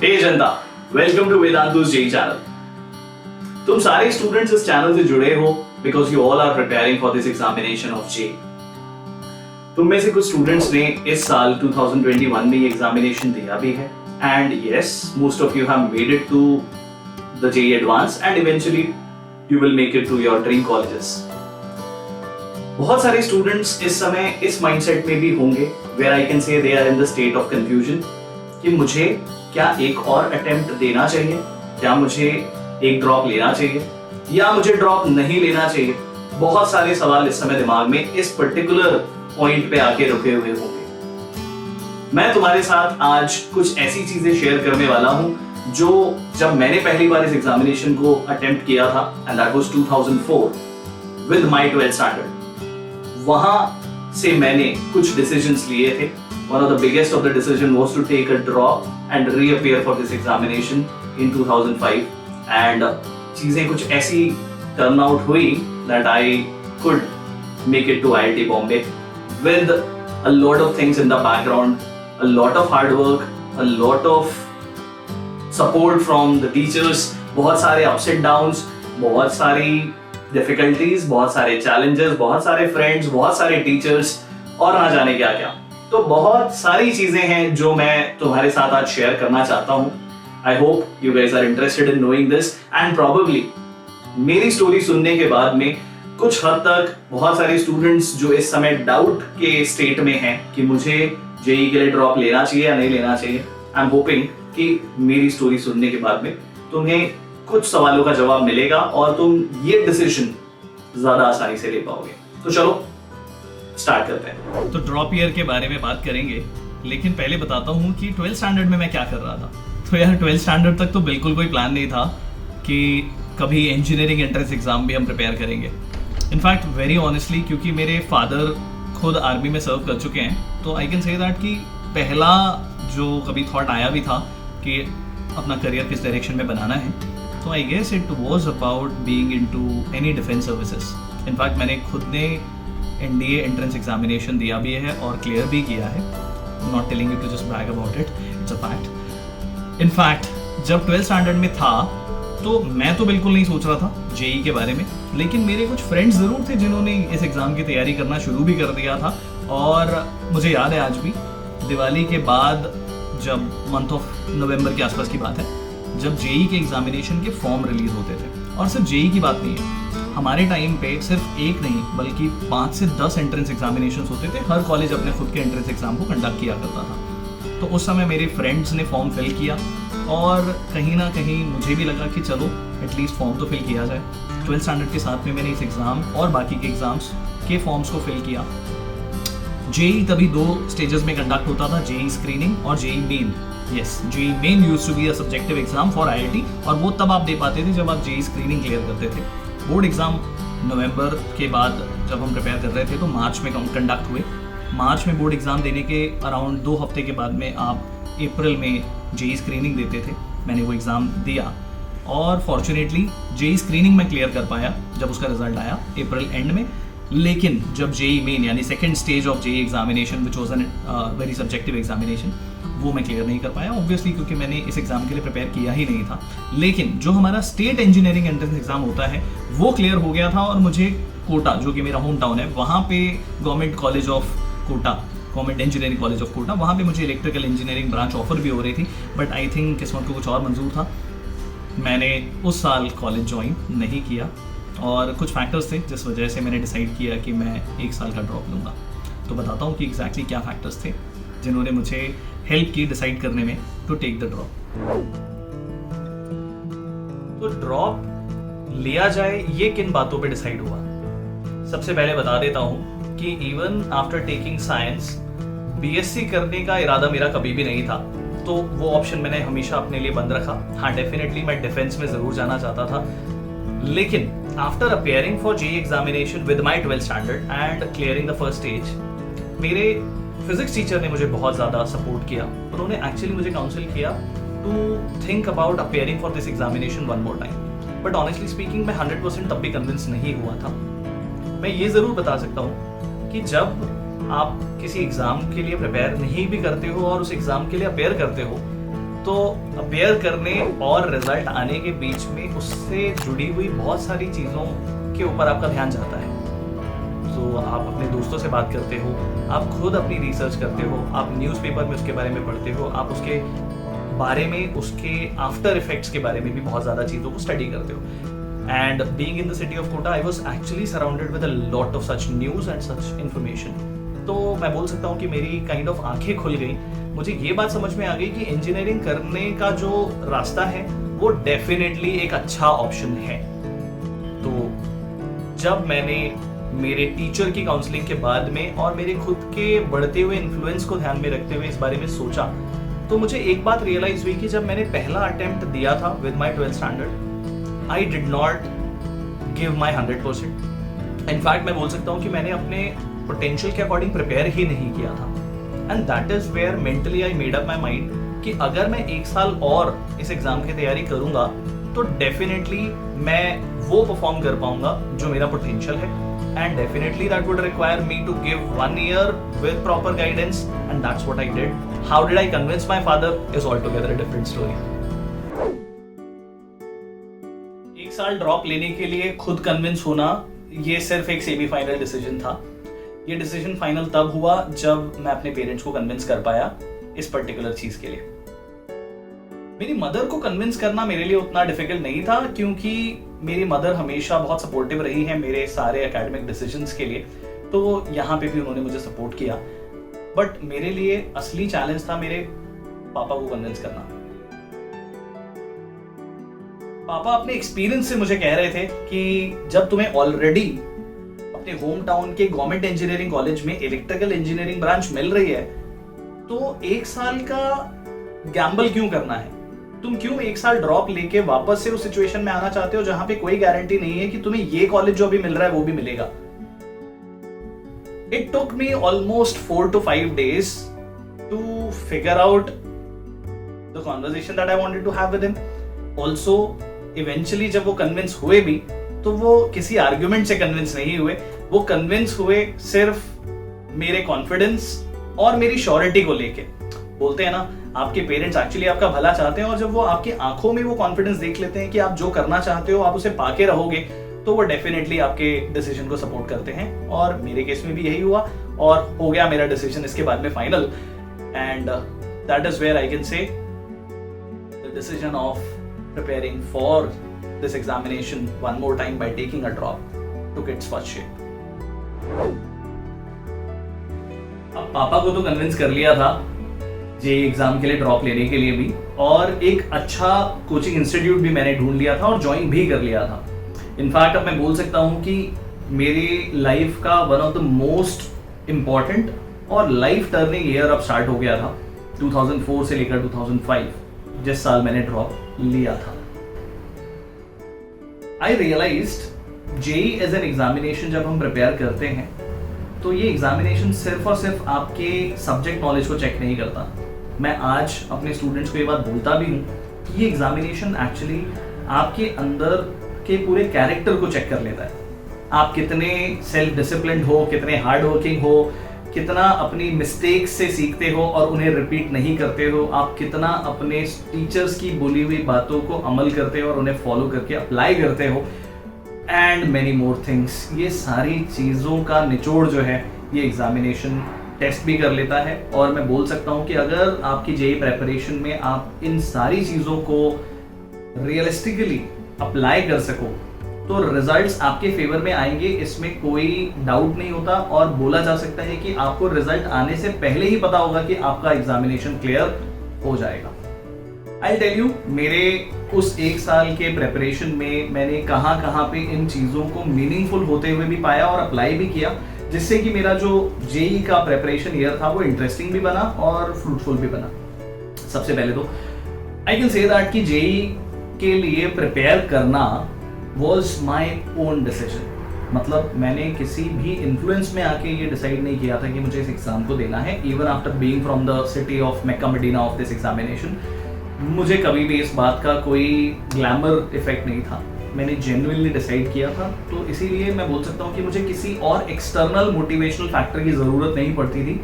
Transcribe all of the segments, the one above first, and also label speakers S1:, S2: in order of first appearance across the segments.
S1: हे जनता, welcome to Vedantu's JEE channel. तुम सारे स्टूडेंट्स इस चैनल से जुड़े हो because you all are preparing for this examination of JEE. तुम में से कुछ स्टूडेंट्स ने इस साल 2021 में ये एग्जामिनेशन दिया भी है and yes, most of you have made it to the JEE advance and eventually you will make it to your dream colleges. बहुत सारे स्टूडेंट्स इस समय इस माइंडसेट में भी होंगे where I can say they are in the state of confusion कि मुझे क्या एक और अटेम्प्ट देना चाहिए, क्या मुझे एक ड्रॉप लेना चाहिए या मुझे ड्रॉप नहीं लेना चाहिए। बहुत सारे सवाल इस समय दिमाग में इस पर्टिकुलर पॉइंट पे आके रुके हुए होंगे। मैं तुम्हारे साथ आज कुछ ऐसी चीजें शेयर करने वाला हूं जो जब मैंने पहली बार इस एग्जामिनेशन को अटेम्प्ट किया था and that was 2004 with my 12th standard, वहां से मैंने कुछ डिसीजंस लिए थे। One of the biggest of the decision was to take a drop and reappear for this examination in 2005 and चीजें कुछ ऐसी turn out हुई that I could make it to IIT Bombay with a lot of things in the background, a lot of hard work, a lot of support from the teachers, बहुत सारे ups and downs, बहुत सारी difficulties, बहुत सारे challenges, बहुत सारे friends, बहुत सारे teachers और ना जाने क्या क्या। तो बहुत सारी चीजें हैं जो मैं तुम्हारे साथ आज शेयर करना चाहता हूं। I hope you guys are interested in knowing this and probably मेरी स्टोरी सुनने के बाद में कुछ हद तक बहुत सारे स्टूडेंट्स जो इस समय डाउट के स्टेट में हैं कि मुझे जेई के लिए ड्रॉप लेना चाहिए या नहीं लेना चाहिए, आई एम होपिंग कि मेरी स्टोरी सुनने के बाद में तुम्हें कुछ सवालों का जवाब मिलेगा और तुम ये डिसीजन ज्यादा आसानी से ले पाओगे। तो चलो स्टार्ट करते हैं। तो ड्रॉप ईयर के बारे में बात करेंगे, लेकिन पहले बताता हूँ कि 12th स्टैंडर्ड में मैं क्या कर रहा था। तो यार 12th स्टैंडर्ड तक तो बिल्कुल कोई प्लान नहीं था कि कभी इंजीनियरिंग एंट्रेंस एग्जाम भी हम प्रिपेयर करेंगे। इनफैक्ट वेरी ऑनेस्टली, क्योंकि मेरे फादर खुद आर्मी में सर्व कर चुके हैं, तो आई कैन से दैट कि पहला जो कभी थॉट आया भी था कि अपना करियर किस डायरेक्शन में बनाना है, तो I guess it was about being into any defence services. In fact मैंने खुद ने एनडीए एंट्रेंस एग्जामिनेशन दिया भी है और क्लियर भी किया है। Not telling you to just brag about it, it's a fact. In fact जब 12th स्टैंडर्ड में था तो मैं तो बिल्कुल नहीं सोच रहा था जेई के बारे में, लेकिन मेरे कुछ फ्रेंड्स ज़रूर थे जिन्होंने इस एग्ज़ाम की तैयारी करना शुरू भी कर दिया था। और मुझे याद है आज भी, दिवाली के बाद जब मंथ ऑफ नवंबर के आसपास की बात है, जब जेई के एग्जामिनेशन के फॉर्म रिलीज होते थे। और सिर्फ जेई की बात नहीं है, हमारे टाइम पे सिर्फ एक नहीं बल्कि 5 से 10 एंट्रेंस एग्जामिनेशंस होते थे। हर कॉलेज अपने खुद के एंट्रेंस एग्जाम को कंडक्ट किया करता था। तो उस समय मेरे फ्रेंड्स ने फॉर्म फिल किया और कहीं ना कहीं मुझे भी लगा कि चलो एटलीस्ट फॉर्म तो फिल किया जाए। 12th स्टैंडर्ड के साथ में मैंने इस एग्ज़ाम और बाकी के एग्ज़ाम्स के फॉर्म्स को फिल किया। जेई तभी 2 स्टेजेस में कंडक्ट होता था, जेई स्क्रीनिंग और JEE main. Yes, JEE main used to be a subjective exam for IIT और वो तब आप दे पाते थे जब आप जेई स्क्रीनिंग क्लियर करते थे। बोर्ड एग्ज़ाम नवंबर के बाद जब हम प्रिपेयर कर रहे थे तो मार्च में कंडक्ट हुए। मार्च में बोर्ड एग्ज़ाम देने के अराउंड 2 हफ्ते के बाद में आप अप्रैल में जेई स्क्रीनिंग देते थे। मैंने वो एग्ज़ाम दिया और फॉर्चुनेटली जेई स्क्रीनिंग में क्लियर कर पाया जब उसका रिजल्ट आया अप्रैल एंड में। लेकिन जब जेई मेन यानी second stage of JEE examination which was an very subjective examination, वो मैं क्लियर नहीं कर पाया ऑब्वियसली, क्योंकि मैंने इस एग्ज़ाम के लिए प्रिपेयर किया ही नहीं था। लेकिन जो हमारा स्टेट इंजीनियरिंग एंट्रेंस एग्ज़ाम होता है वो क्लियर हो गया था और मुझे कोटा, जो कि मेरा होम टाउन है, वहाँ पे government college of Kota, government engineering college of Kota, वहाँ पे मुझे इलेक्ट्रिकल इंजीनियरिंग ब्रांच ऑफर भी हो रही थी। बट आई थिंक किस्मत को कुछ और मंजूर था, मैंने उस साल कॉलेज ज्वाइन नहीं किया और कुछ फैक्टर्स थे जिस वजह से मैंने डिसाइड किया कि मैं 1 साल का ड्रॉप लूँगा। तो बताता हूँ कि एग्जैक्टली क्या फैक्टर्स थे जिन्होंने मुझे हेल्प की डिसाइड करने में टू टेक द ड्रॉप। तो ड्रॉप लिया जाए ये किन बातों पे डिसाइड हुआ। सबसे पहले बता देता हूँ कि even after taking science BSc करने का इरादा मेरा कभी भी नहीं था, तो वो ऑप्शन मैंने हमेशा अपने लिए बंद रखा। हाँ, डेफिनेटली मैं डिफेंस में जरूर जाना चाहता था, लेकिन after appearing for JEE examination with my 12th standard and clearing the first stage, मेरे फिजिक्स टीचर ने मुझे बहुत ज़्यादा सपोर्ट किया। उन्होंने एक्चुअली मुझे काउंसिल किया to think about appearing for this examination one more time. But honestly speaking मैं 100% तब भी कन्विंस नहीं हुआ था। मैं ये ज़रूर बता सकता हूँ कि जब आप किसी एग्ज़ाम के लिए प्रिपेयर नहीं भी करते हो और उस एग्ज़ाम के लिए अपेयर करते हो, तो अपेयर करने और रिजल्ट आने के बीच में उससे जुड़ी हुई बहुत सारी चीज़ों के ऊपर आपका ध्यान जाता है। तो आप अपने दोस्तों से बात करते हो, आप खुद अपनी रिसर्च करते हो, आप न्यूज़पेपर में उसके बारे में पढ़ते हो, आप उसके बारे में, उसके आफ्टर इफेक्ट्स के बारे में भी बहुत ज़्यादा चीज़ों को स्टडी करते हो। And being in the city of Kota, I was actually surrounded with a lot of such news and such information. तो मैं बोल सकता हूँ कि मेरी काइंड ऑफ आंखें खुल गई। मुझे ये बात समझ में आ गई कि इंजीनियरिंग करने का जो रास्ता है वो डेफिनेटली एक अच्छा ऑप्शन है। तो जब मैंने मेरे टीचर की काउंसलिंग के बाद में और मेरे खुद के बढ़ते हुए इन्फ्लुएंस को ध्यान में रखते हुए इस बारे में सोचा, तो मुझे एक बात रियलाइज हुई कि जब मैंने पहला अटेम्प्ट दिया था with my 12th standard, I did not give my 100%. In fact, मैं बोल सकता हूँ कि मैंने अपने पोटेंशियल के अकॉर्डिंग प्रिपेयर ही नहीं किया था। And that is where mentally I made up my mind कि अगर मैं एक साल और इस एग्जाम की तैयारी करूंगा तो डेफिनेटली मैं वो परफॉर्म कर पाऊंगा जो मेरा पोटेंशियल है। And definitely that would require me to give 1 year with proper guidance, and that's what I did. How did I convince my father is altogether a different story. एक साल drop लेने के लिए खुद कन्विंस होना ये सिर्फ एक सेमीफाइनल डिसीजन था। ये डिसीजन फाइनल तब हुआ जब मैं अपने पेरेंट्स को कन्विंस कर पाया इस पर्टिकुलर चीज के लिए। मेरी मदर को कन्विंस करना मेरे लिए उतना डिफिकल्ट नहीं था, क्योंकि मेरी मदर हमेशा बहुत सपोर्टिव रही है मेरे सारे एकेडमिक डिसीजंस के लिए। तो यहाँ पे भी उन्होंने मुझे सपोर्ट किया। बट मेरे लिए असली चैलेंज था मेरे पापा को कन्विंस करना। पापा अपने एक्सपीरियंस से मुझे कह रहे थे कि जब तुम्हें ऑलरेडी अपने होम टाउन के गवर्नमेंट इंजीनियरिंग कॉलेज में इलेक्ट्रिकल इंजीनियरिंग ब्रांच मिल रही है, तो एक साल का गैम्बल क्यों करना है? तुम क्यों एक साल ड्रॉप लेके वापस से उस सिचुएशन में आना चाहते हो जहां पे कोई गारंटी नहीं है कि तुम्हें ये कॉलेज जो अभी मिल रहा है वो भी मिलेगा। It took me almost 4 to 5 days to figure out the conversation that I wanted to have with him. Also, eventually जब वो कन्विंस हुए भी, तो वो किसी आर्ग्यूमेंट से कन्विंस नहीं हुए। वो कन्विंस हुए सिर्फ मेरे कॉन्फिडेंस और मेरी श्योरिटी को लेके। बोलते हैं ना, आपके पेरेंट्स एक्चुअली आपका भला चाहते हैं, और जब वो आपकी आंखों में वो कॉन्फिडेंस देख लेते हैं कि आप जो करना चाहते हो आप उसे पाके रहोगे, तो वो डेफिनेटली आपके डिसीजन को सपोर्ट करते हैं। और मेरे केस में भी यही हुआ और हो गया मेरा डिसीजन इसके बाद में final. And that is where I can say the decision of preparing for this examination one more time by taking a drop took its first shape. अब पापा को तो कन्विंस कर लिया था जेईई एग्जाम के लिए ड्रॉप लेने के लिए भी, और एक अच्छा कोचिंग इंस्टीट्यूट भी मैंने ढूंढ लिया था और ज्वाइन भी कर लिया था। इनफैक्ट अब मैं बोल सकता हूँ कि मेरी लाइफ का one of the most important और लाइफ टर्निंग ईयर अब स्टार्ट हो गया था 2004 से लेकर 2005, जिस साल मैंने ड्रॉप लिया था। I realised JEE as an examination जब हम प्रिपेयर करते हैं तो ये एग्जामिनेशन सिर्फ और सिर्फ आपके सब्जेक्ट नॉलेज को चेक नहीं करता। मैं आज अपने स्टूडेंट्स को ये बात बोलता भी हूँ कि ये एग्जामिनेशन एक्चुअली आपके अंदर के पूरे कैरेक्टर को चेक कर लेता है। आप कितने सेल्फ डिसिप्लिन्ड हो, कितने हार्ड वर्किंग हो, कितना अपनी मिस्टेक्स से सीखते हो और उन्हें रिपीट नहीं करते हो, आप कितना अपने टीचर्स की बोली हुई बातों को अमल करते हो और उन्हें फॉलो करके अप्लाई करते हो, एंड मेनी मोर थिंग्स। ये सारी चीज़ों का निचोड़ जो है ये एग्जामिनेशन टेस्ट भी कर लेता है। और मैं बोल सकता हूँ कि अगर आपकी जेईई प्रेपरेशन में आप इन सारी चीज़ों को रियलिस्टिकली अप्लाई कर सको तो रिजल्ट्स आपके फेवर में आएंगे, इसमें कोई डाउट नहीं होता। और बोला जा सकता है कि आपको रिजल्ट आने से पहले ही पता होगा कि आपका एग्जामिनेशन क्लियर हो जाएगा। आई टेल यू, मेरे उस एक साल के प्रेपरेशन में मैंने कहाँ कहाँ पे इन चीज़ों को मीनिंगफुल होते हुए भी पाया और अप्लाई भी किया, जिससे कि मेरा जो जेईई का प्रेपरेशन ईयर था वो इंटरेस्टिंग भी बना और फ्रूटफुल भी बना। सबसे पहले तो आई कैन से दैट कि जेईई के लिए प्रिपेयर करना was my own decision। मतलब मैंने किसी भी इन्फ्लुएंस में आके ये डिसाइड नहीं किया था कि मुझे इस एग्जाम को देना है। Even after being from the city of Mecca Medina of this examination, मुझे कभी भी इस बात का कोई ग्लैमर इफेक्ट नहीं था। मैंने जेन्युइनली डिसाइड किया था, तो इसीलिए मैं बोल सकता हूँ कि मुझे किसी और एक्सटर्नल मोटिवेशनल फैक्टर की ज़रूरत नहीं पड़ती थी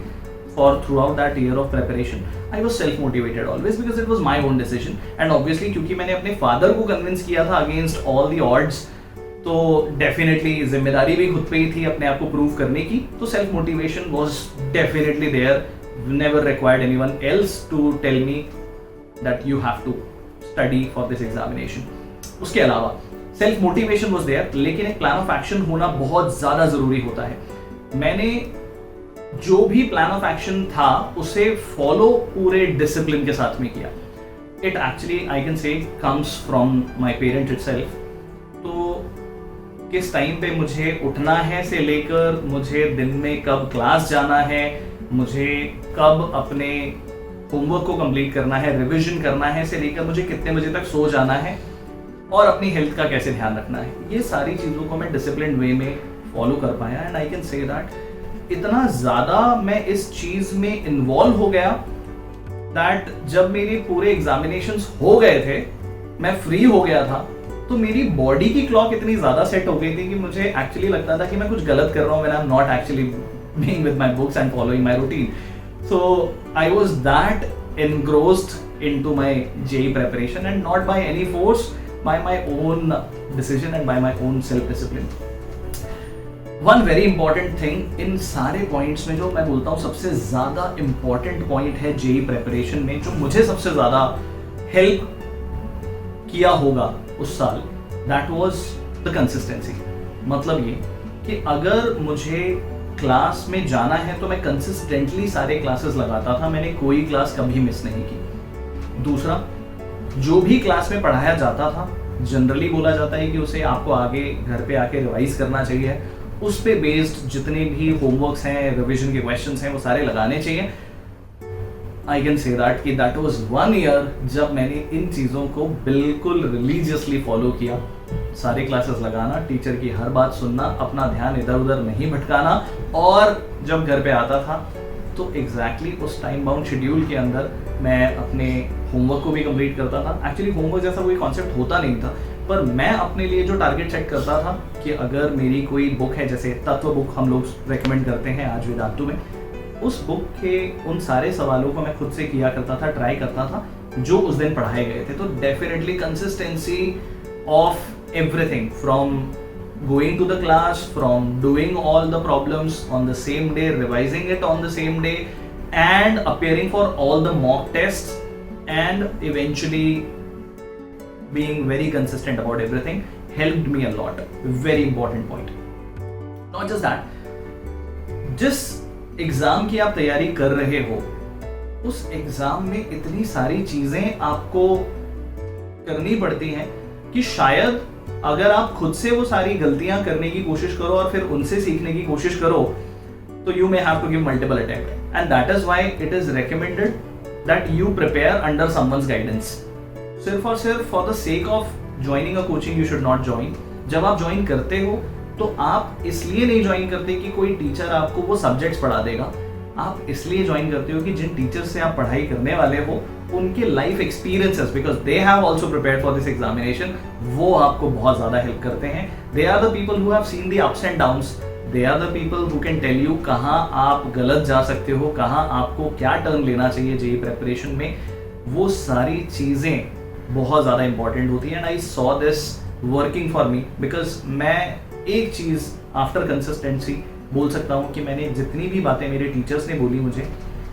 S1: for throughout that year of preparation, I was self motivated always because it was my own decision. And obviously क्योंकि मैंने अपने father को convince किया था against all the odds, तो डेफिनेटली जिम्मेदारी भी खुद पे ही थी अपने आप को प्रूव करने की. तो self motivation was definitely there. Never required anyone else to tell me that you have to study for this examination. उसके अलावा सेल्फ मोटिवेशन वाज देयर, लेकिन एक प्लान ऑफ एक्शन होना बहुत ज्यादा जरूरी होता है. मैंने जो भी प्लान ऑफ एक्शन था उसे फॉलो पूरे डिसिप्लिन के साथ में किया. इट एक्चुअली आई कैन से comes from my parent itself. तो किस टाइम पे मुझे उठना है से लेकर मुझे दिन में कब क्लास जाना है, मुझे कब अपने होमवर्क को कंप्लीट करना है, रिवीजन करना है से लेकर मुझे कितने बजे तक सो जाना है और अपनी हेल्थ का कैसे ध्यान रखना है, ये सारी चीज़ों को मैं डिसिप्लिन वे में फॉलो कर पाया. And I can say that इतना ज़्यादा मैं इस चीज़ में इन्वॉल्व हो गया दैट जब मेरे पूरे एग्जामिनेशंस हो गए थे, मैं फ्री हो गया था, तो मेरी बॉडी की क्लॉक इतनी ज्यादा सेट हो गई थी कि मुझे एक्चुअली लगता था कि मैं कुछ गलत कर रहा हूँ when I'm not actually being with my books and following my routine. So I was that engrossed into my JEE preparation and not by any force, by my own decision and by my own self-discipline. One very important thing इन सारे points में जो मैं बोलता हूँ सबसे ज्यादा important point है JEE preparation में, जो मुझे सबसे ज्यादा help किया होगा उस साल, दैट वॉज द कंसिस्टेंसी. मतलब ये कि अगर मुझे क्लास में जाना है तो मैं कंसिस्टेंटली सारे क्लासेस लगाता था, मैंने कोई क्लास कभी मिस नहीं की. दूसरा, जो भी क्लास में पढ़ाया जाता था जनरली बोला जाता है कि उसे आपको आगे घर पे आके रिवाइज करना चाहिए, उस पे बेस्ड जितने भी होमवर्क्स हैं, रिविजन के क्वेश्चंस हैं, वो सारे लगाने चाहिए. आई कैन से दैट कि दैट वाज 1 ईयर जब मैंने इन चीज़ों को बिल्कुल रिलीजियसली फॉलो किया. सारे क्लासेस लगाना, टीचर की हर बात सुनना, अपना ध्यान इधर उधर नहीं भटकाना, और जब घर पे आता था तो एग्जैक्टली उस टाइम बाउंड शेड्यूल के अंदर मैं अपने होमवर्क को भी कंप्लीट करता था. एक्चुअली होमवर्क जैसा कोई कॉन्सेप्ट होता नहीं था, पर मैं अपने लिए जो टारगेट सेट करता था कि अगर मेरी कोई बुक है, जैसे तत्व बुक हम लोग रेकमेंड करते हैं आज वेदांतु में, उस बुक के उन सारे सवालों को मैं खुद से किया करता था, ट्राई करता था जो उस दिन पढ़ाए गए थे. तो definitely consistency of everything, from going to the class, from doing all the problems on the same day, revising it on the same day, and appearing for all the mock test, and eventually being very consistent about everything helped me a lot. Very important point. Not just that, जिस exam की आप तैयारी कर रहे हो उस exam में इतनी सारी चीजें आपको करनी पड़ती हैं कि शायद अगर आप खुद से वो सारी गलतियां करने की कोशिश करो और फिर उनसे सीखने की कोशिश करो तो you may have to give multiple attempts, and that is why it is recommended that you prepare under someone's guidance. सिर्फ और सिर्फ for the sake of joining a coaching you should not join. जब आप join करते हो तो आप इसलिए नहीं ज्वाइन करते कि कोई टीचर आपको वो सब्जेक्ट्स पढ़ा देगा. आप इसलिए ज्वाइन करते हो कि जिन टीचर से आप पढ़ाई करने वाले हो उनके life experiences, because they have also prepared for this examination, वो आपको बहुत ज्यादा हेल्प करते हैं. They are the people who have seen the ups and downs. They are the people who can tell you कहाँ आप गलत जा सकते हो, कहाँ आपको क्या टर्न लेना चाहिए जेईई प्रेपरेशन में. वो सारी चीजें बहुत ज़्यादा इंपॉर्टेंट होती है. And I saw this working for me, because मैं एक चीज़ आफ्टर कंसिस्टेंसी बोल सकता हूँ कि मैंने जितनी भी बातें मेरे टीचर्स ने बोली मुझे,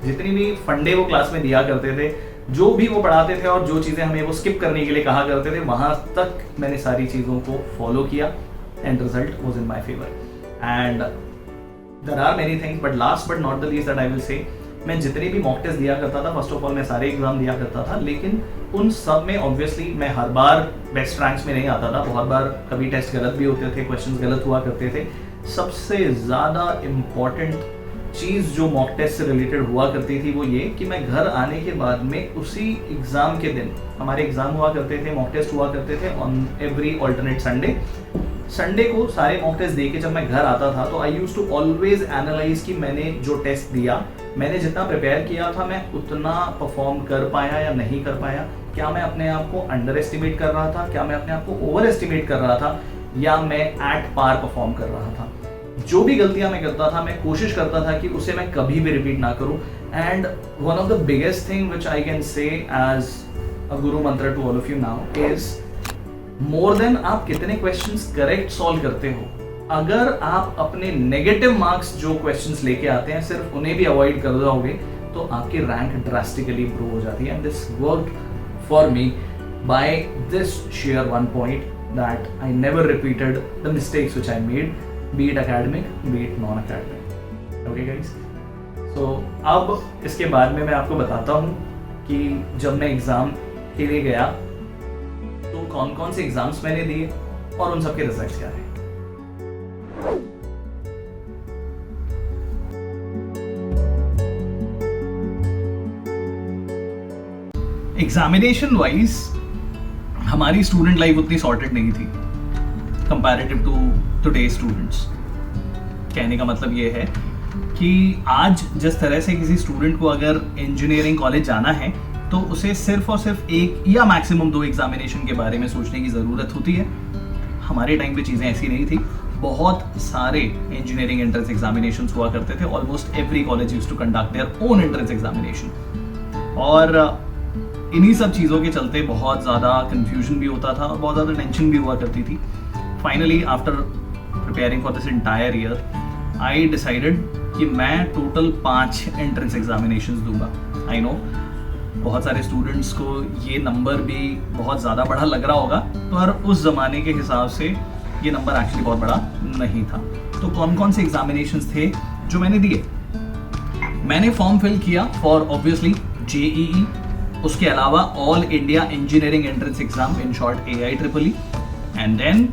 S1: जितनी भी फंडे वो क्लास में दिया करते थे, जो भी वो पढ़ाते थे और जो चीज़ें हमें वो स्किप करने के लिए कहा करते थे, वहाँ तक मैंने सारी चीज़ों को फॉलो किया and result was in my favour. And there are many things, but last but not the least that I will say, मैं जितने भी मॉक टेस्ट दिया करता था, फर्स्ट ऑफ ऑल मैं सारे एग्जाम दिया करता था, लेकिन उन सब में ऑब्वियसली मैं हर बार बेस्ट रैंक्स में नहीं आता था. बहुत बार कभी टेस्ट गलत भी होते थे, क्वेश्चंस गलत हुआ करते थे. सबसे ज़्यादा इम्पॉर्टेंट चीज़ जो मॉक टेस्ट से रिलेटेड हुआ करती थी वो ये कि मैं घर आने के बाद में उसी एग्ज़ाम के दिन, हमारे एग्ज़ाम हुआ करते थे, मॉक टेस्ट हुआ करते थे ऑन एवरी ऑल्टरनेट संडे को सारे मॉक टेस्ट दे के जब मैं घर आता था तो आई यूज टू ऑलवेज एनालाइज कि मैंने जो टेस्ट दिया, मैंने जितना प्रिपेयर किया था, मैं उतना परफॉर्म कर पाया या नहीं कर पाया. क्या मैं अपने आप को अंडर एस्टिमेट कर रहा था, क्या मैं अपने आप को ओवर एस्टिमेट कर रहा था, या मैं एट पार परफॉर्म कर रहा था. जो भी गलतियां मैं करता था, मैं कोशिश करता था कि उसे मैं कभी भी रिपीट ना करूं. And one of the biggest thing which I can say as a guru mantra to all of you now is more than आप कितने क्वेश्चंस करेक्ट सॉल्व करते हो, अगर आप अपने नेगेटिव मार्क्स जो क्वेश्चंस लेके आते हैं सिर्फ उन्हें भी अवॉइड कर जाओगे तो आपकी रैंक ड्रास्टिकली इंप्रूव हो जाती है. And this worked for me by this share one point that I never repeated the mistakes which I made, be it academic be it non academic. Okay guys, so अब इसके बाद में मैं आपको बताता हूँ कि जब मैं एग्जाम के लिए गया तो कौन कौन से एग्जाम्स मैंने दिए और उन सबके रिजल्ट्स क्या रहे. एग्जामिनेशन वाइज हमारी स्टूडेंट लाइफ उतनी सॉर्टेड नहीं थी कंपैरेटिव टू टुडे स्टूडेंट्स. कहने का मतलब ये है कि आज जिस तरह से किसी स्टूडेंट को अगर इंजीनियरिंग कॉलेज जाना है तो उसे सिर्फ और सिर्फ एक या मैक्सिमम 2 एग्जामिनेशन के बारे में सोचने की ज़रूरत होती है, हमारे टाइम पे चीज़ें ऐसी नहीं थी. बहुत सारे इंजीनियरिंग एंट्रेंस एग्जामिनेशंस हुआ करते थे. Almost every college used to conduct their own entrance examination. और इन्हीं सब चीज़ों के चलते बहुत ज़्यादा कन्फ्यूजन भी होता था और बहुत ज़्यादा टेंशन भी हुआ करती थी. Finally after preparing for this entire year I decided कि मैं टोटल 5 एंट्रेंस एग्जामिनेशंस दूंगा. आई नो बहुत सारे स्टूडेंट्स को ये नंबर भी बहुत ज़्यादा बड़ा लग रहा होगा, पर उस ज़माने के हिसाब से ये नंबर एक्चुअली बहुत बड़ा नहीं था. तो कौन कौन से एग्जामिनेशंस थे जो मैंने दिए? मैंने फॉर्म फिल किया फॉर ऑब्वियसली JEE, उसके अलावा all India engineering entrance exam, in short AIEEE, and then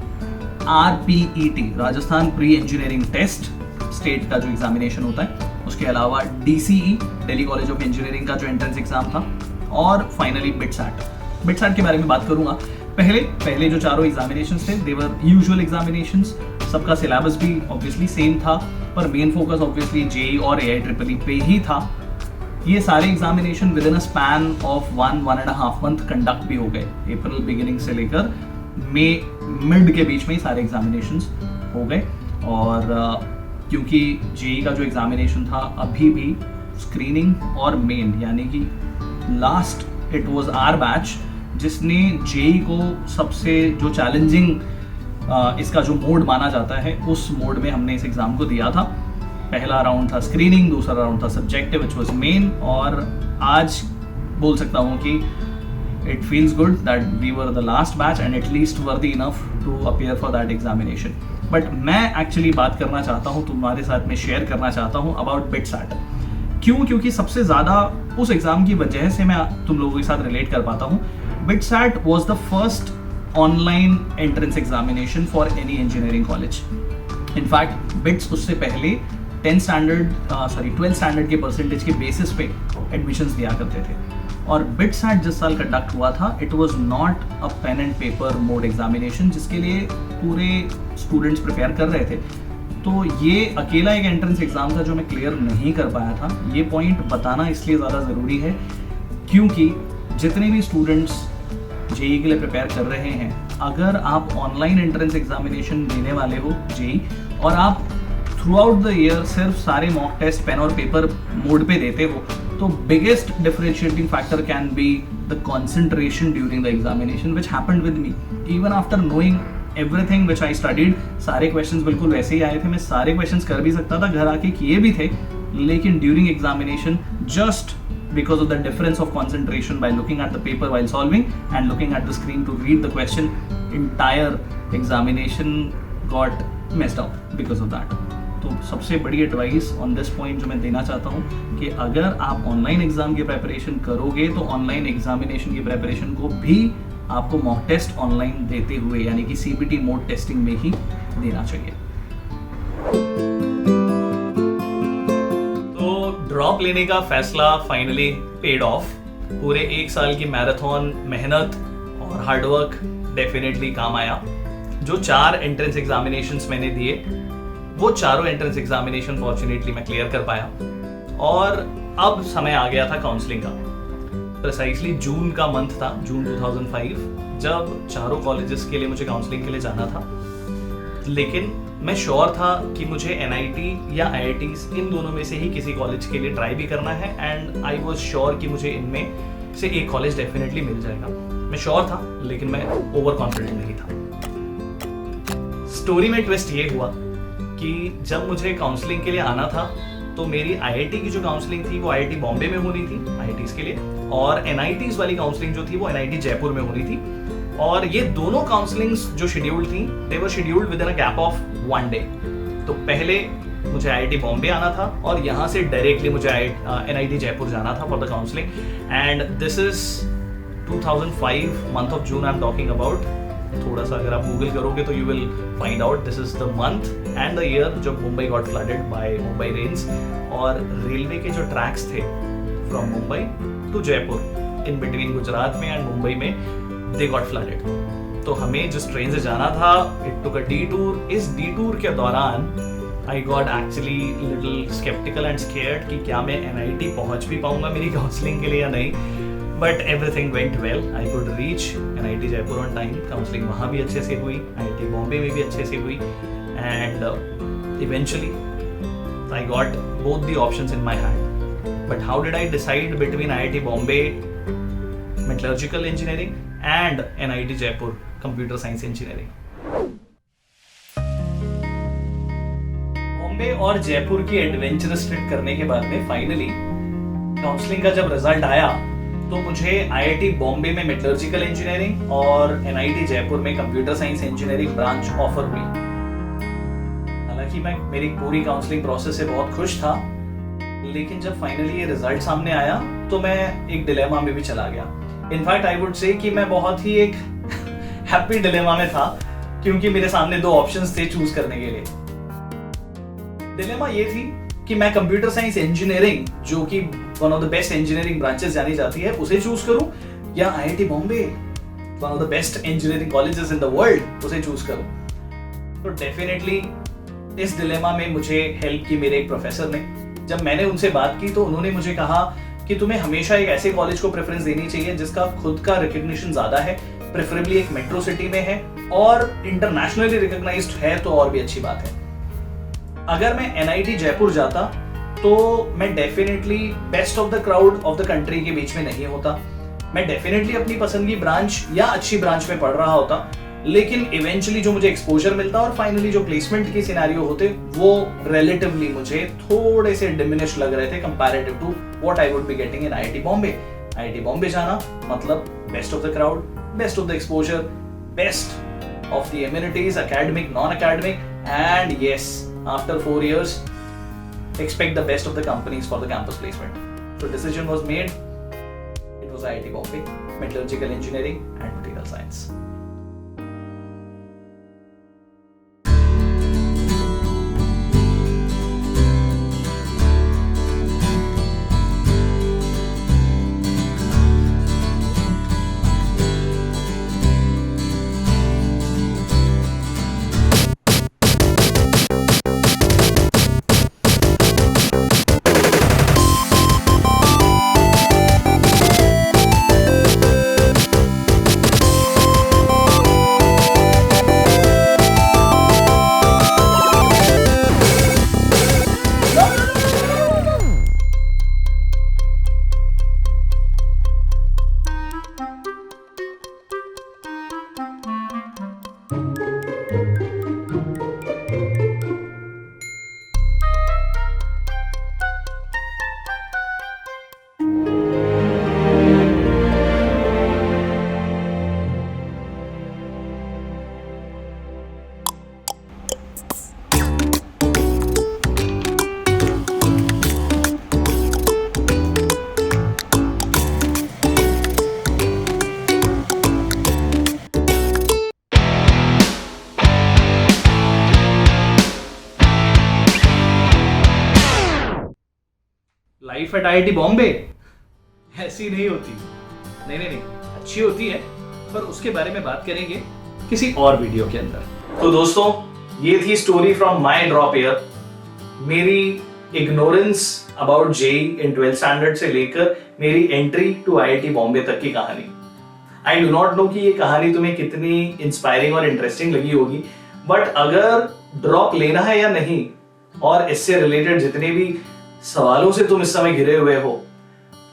S1: RPET, Rajasthan pre engineering test, state का जो एग्जामिनेशन होता है, उसके अलावा DCE, Delhi college of engineering का जो एंट्रेंस एग्जाम था, और फाइनली बिटसैट के बारे में बात करूंगा. पहले जो चारों एग्जामिनेशंस थे दे वर यूजुअल एग्जामिनेशंस. सबका सिलेबस भी ऑब्वियसली सेम था, पर मेन फोकस ऑब्वियसली JEE और AIEEE पे ही था. ये सारे examination with a a span of 1.5 month conduct भी हो गए. अप्रैल बिगिनिंग से लेकर मई मिड के बीच में ही सारे एग्जामिनेशंस हो गए. और क्योंकि JEE का जो एग्जामिनेशन था अभी भी स्क्रीनिंग और मेन, यानी कि last it was our batch जिसने JEE को सबसे जो चैलेंजिंग इसका जो मोड माना जाता है उस मोड में हमने इस एग्ज़ाम को दिया था. पहला राउंड था स्क्रीनिंग, दूसरा राउंड था सब्जेक्टिव व्हिच वाज मेन. और आज बोल सकता हूँ कि it feels good that we were the last batch and at least worthy enough to appear for that examination. But मैं एक्चुअली बात करना चाहता हूँ, तुम्हारे साथ में शेयर करना चाहता हूँ अबाउट बिटसैट. क्यों? क्योंकि सबसे ज़्यादा उस एग्ज़ाम की वजह से मैं तुम लोगों के साथ रिलेट कर पाता हूँ. BITSAT was the first online entrance examination for any engineering college. In fact bits उससे पहले 12th स्टैंडर्ड के परसेंटेज के बेसिस पे एडमिशन्स दिया करते थे. और बिटसैट जिस साल कंडक्ट हुआ था it was not a pen and paper mode examination जिसके लिए पूरे स्टूडेंट्स प्रिपेयर कर रहे थे. तो ये अकेला एक एंट्रेंस एग्जाम था जो मैं क्लियर नहीं कर पाया था. ये पॉइंट बताना इसलिए ज़्यादा ज़रूरी है क्योंकि जितने भी स्टूडेंट्स JEE के लिए प्रिपेयर कर रहे हैं, अगर आप ऑनलाइन एंट्रेंस एग्जामिनेशन देने वाले हो JEE और आप थ्रू आउट द ईयर सिर्फ सारे मॉक टेस्ट पेन और पेपर मोड पे देते हो, तो biggest differentiating factor can be the concentration during the examination which happened with me. Even after knowing everything which I studied, सारे क्वेश्चंस बिल्कुल वैसे ही आए थे. मैं सारे क्वेश्चंस कर भी सकता था, घर आके किए भी थे, लेकिन during examination just because of the difference of concentration by looking at the paper while solving and looking at the screen to read the question, entire examination got messed up because of that. तो सबसे बड़ी advice on this point जो मैं देना चाहता हूँ कि अगर आप ऑनलाइन एग्जाम की प्रेपरेशन करोगे तो ऑनलाइन एग्जामिनेशन की प्रेपरेशन को भी आपको मॉक टेस्ट ऑनलाइन देते हुए यानी कि CBT मोड टेस्टिंग में ही देना चाहिए. ड्रॉप लेने का फैसला फाइनली पेड ऑफ. पूरे 1 साल की मैराथन मेहनत और हार्डवर्क डेफिनेटली काम आया. जो 4 एंट्रेंस एग्जामिनेशंस मैंने दिए वो चारों एंट्रेंस एग्जामिनेशन फॉर्चुनेटली मैं क्लियर कर पाया. और अब समय आ गया था काउंसलिंग का. प्रिसाइसली जून का मंथ था, जून 2005, जब चारों कॉलेजेस के लिए मुझे काउंसलिंग के लिए जाना था.
S2: लेकिन मैं श्योर था कि मुझे NIT या IITs इन दोनों में से ही किसी कॉलेज के लिए ट्राई भी करना है, एंड आई वॉज श्योर कि मुझे इनमें से एक कॉलेज डेफिनेटली मिल जाएगा। मैं श्योर था, लेकिन मैं ओवर कॉन्फिडेंट नहीं था। स्टोरी में ट्विस्ट ये हुआ कि जब मुझे काउंसलिंग के लिए आना था तो मेरी IIT की जो काउंसलिंग थी वो IIT बॉम्बे में होनी थी IITs के लिए, और NITs वाली काउंसलिंग जो थी वो NIT जयपुर में होनी थी। और ये दोनों काउंसलिंग्स जो शेड्यूल्ड थी, they were scheduled within a अ गैप ऑफ 1 डे। तो पहले मुझे IIT बॉम्बे आना था और यहाँ से डायरेक्टली मुझे NIT जयपुर जाना था for the counselling, and this is 2005 month of June I am talking about. थोड़ा सा अगर आप गूगल करोगे तो you will find out this is the month and the year जब Mumbai got flooded by Mumbai rains, और रेलवे के जो ट्रैक्स थे from Mumbai to Jaipur in between Gujarat में एंड मुंबई में, दे गॉट फ्लडेड। तो हमें जिस ट्रेन से जाना था, इट टुक अ डिटूर। इस डिटूर के दौरान I got actually little sceptical and scared कि क्या मैं NIT पहुंच भी पाऊंगा मेरी काउंसलिंग के लिए या नहीं। But everything went well, I could reach NIT Jaipur on time. Counselling वहाँ भी अच्छे से हुई, IIT बॉम्बे में भी अच्छे से हुई, and eventually I got both the options in my hand. But how did I decide between IIT Bombay metallurgical engineering and NIT Jaipur computer science engineering? Bombay और जयपुर की एडवेंचरस ट्रिप करने के बाद में फाइनली काउंसलिंग का जब रिजल्ट आया तो मुझे IIT बॉम्बे में मेटलर्जिकल इंजीनियरिंग और NIT जयपुर में computer science engineering branch offer हुई। हालांकि मैं मेरी पूरी काउंसलिंग प्रोसेस से बहुत खुश था, लेकिन जब फाइनली ये रिजल्ट सामने आया तो मैं एक डिलेमा में भी चला गया। इनफैक्ट आई वुड से कि मैं बहुत ही एक हैप्पी डिलेमा में था, क्योंकि मेरे सामने 2 ऑप्शंस थे चूज करने के लिए। डिलेमा ये थी कि मैं कंप्यूटर साइंस इंजीनियरिंग, जो कि one of the best engineering branches जानी जाती है, उसे चूज करूं, या IIT Bombay, one of the best engineering colleges in the world, उसे चूज करूं। तो डेफिनेटली इस डिलेमा में मुझे हेल्प की मेरे एक प्रोफेसर ने। जब मैंने उनसे बात की तो उन्होंने मुझे कहा कि तुम्हें हमेशा एक ऐसे कॉलेज को प्रेफरेंस देनी चाहिए जिसका खुद का रिकग्निशन ज्यादा है, प्रेफरेबली एक मेट्रो सिटी में है और इंटरनेशनली रिकॉग्नाइज्ड है, तो और भी अच्छी बात है। अगर मैं NIT जयपुर जाता तो मैं definitely best of the crowd of the country के बीच में नहीं होता, मैं डेफिनेटली अपनी पसंद की ब्रांच या अच्छी ब्रांच में पढ़ रहा होता, लेकिन इवेंचुअली जो मुझे एक्सपोजर मिलता और फाइनली जो प्लेसमेंट के सिनेरियो होते वो रिलेटिवली मुझे थोड़े से डिमिनिश लग रहे थे comparative to what I would be getting in IIT Bombay. IIT Bombay जाना मतलब best of the crowd, best of the exposure, best of the amenities, academic, non academic, and yes, after 4 years expect the best of the companies for the campus placement. So decision was made. It was IIT Bombay, Metallurgical Engineering and Material Science. Life at IIT Bombay ऐसी नहीं होती, नहीं, अच्छी होती है, पर उसके बारे में बात करेंगे किसी और वीडियो के अंदर।
S1: तो दोस्तों, ये थी story from my drop year, मेरी ignorance about JEE in 12th standard से लेकर मेरी एंट्री टू IIT बॉम्बे तक की कहानी। आई डू नॉट नो कि ये कहानी तुम्हें कितनी इंस्पायरिंग और इंटरेस्टिंग लगी होगी, बट अगर ड्रॉप लेना है या नहीं, और इससे रिलेटेड जितने भी सवालों से तुम इस समय घिरे हुए हो,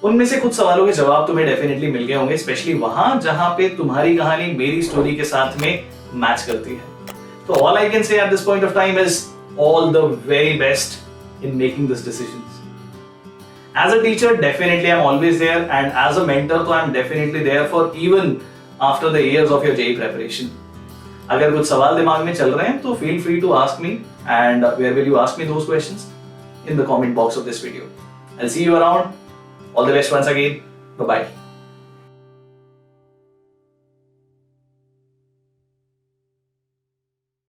S1: उनमें से कुछ सवालों के जवाब तुम्हें डेफिनेटली मिल गए होंगे, स्पेशली वहां जहां पे तुम्हारी कहानी मेरी स्टोरी के साथ में मैच करती है। तो ऑल आई कैन से at this point of time is all the very best in making this decisions. As a teacher, definitely I'm always there, and as a mentor, तो I'm definitely there for even after the years of your JEE preparation. अगर कुछ सवाल दिमाग में चल रहे हैं तो feel free to ask me, and where will you ask me those questions? In the comment box of this video. I'll see you around. All the best once again. Bye bye.